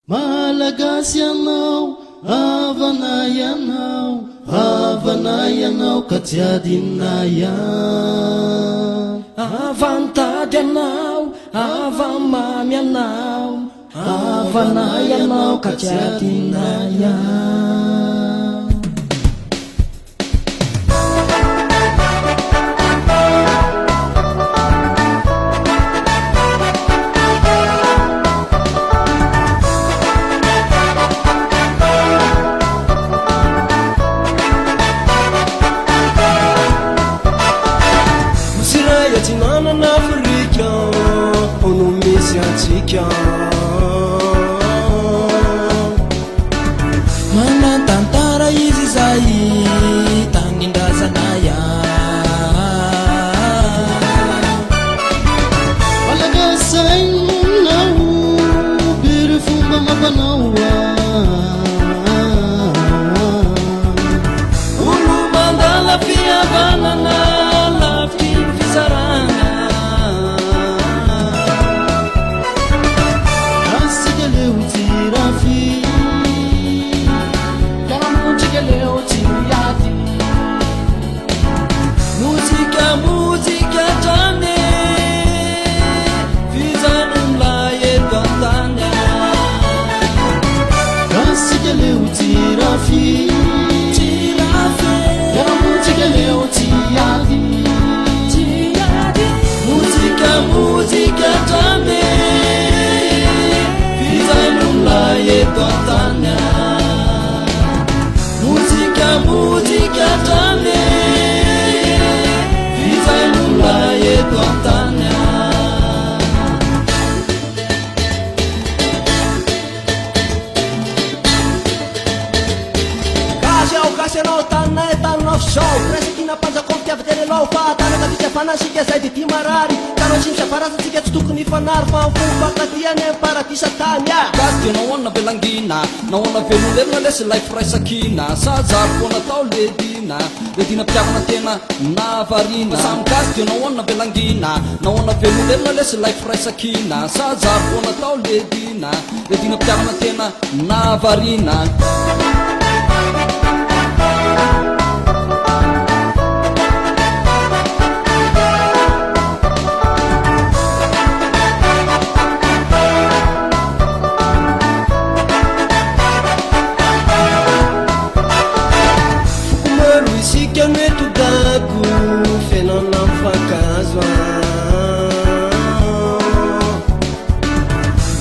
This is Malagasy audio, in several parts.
Malagasy ianao, havanay ianao ka tsy adinonay ihany. Avantady ianao, avamamy ianao, havanay ianao ka tsy adinonay ihany. Tinanana Afrika, ono misy antsika. Manantantara izy zay tanindrazanay. Malagasainao, bery fomba mampanao. Olo mandala fihavanana, lavitry ny fizarana. Asika leo tirafy, Fiaramontsika leo tsy miady. Mozika hatrany, fijanon'lay eto an-tany. asika leo tirafy, Fiaramontsika leo tsy ady. Mozika hatrany, fijanon'lay eto an-tany. Mozika hatrany, fijanon'lay eto an-tany. Gasy anao taninay taninao zao, presaka inapanjakao fitiavateny anao, fahatanaka fitiafanasika zay de ty marary. Tanao tsy misafarasatsika tsy tokony fanary, fa mifompankatyany amy paradisa tany a. Gasy nahoana velangina, nahoana velolena lesy lay firaisakina. Sajako natao ledina mpiavana tena navarina. Samy gasy nahoana velangina, nahoana velolena lesy lay firaisakina. Sajako natao ledina mpiavana tena navarina. Isika meto dago fenana mifakazo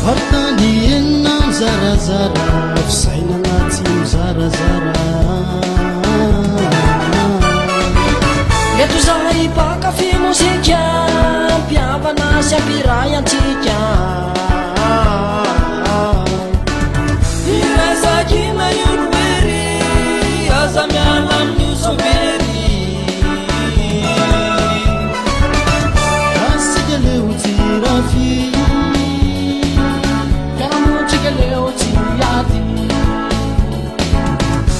vartany enina mizarazara, fisainana tsy mizarazara. Eto zay pakafy mozika, mpiavana sy ampiray antsika. Iraisakina olobery, aza miala amin'ny sobery. Asika leo tirafy, Fiaramontsika leo tsy ady.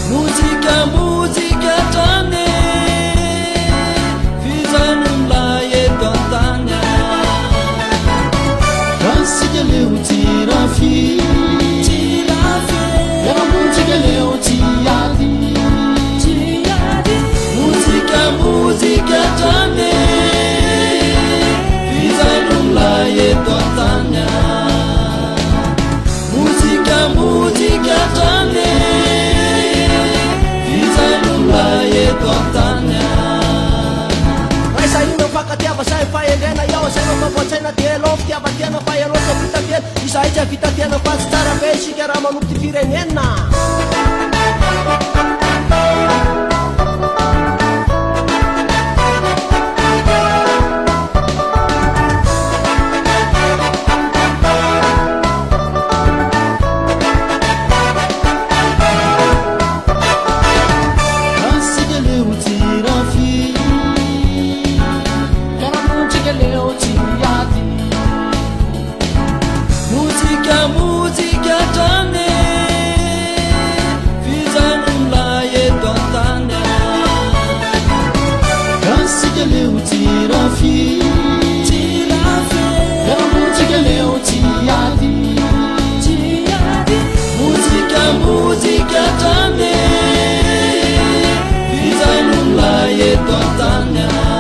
Mozika hatrany, fijanon'lay eto an-tany. asika leo tirafy, Fiaramontsika leo tsy ady. Mozika hatrany, fijanon'lay eto an-tany. Mozika hatrany, fijanon'lay eto an-tany. raisa ina mifankatiava zay fahendrena iaho, zay mampavoatsaina de alao fitiavatena fa ianao tsy vitatena. Izahay tsy havitatena fa tsy tsara be isika raha manompo ty firenena. asika leo tirafy, Fiaramontsika leo tsy ady. Mozika hatrany, fijanon'lay fantanya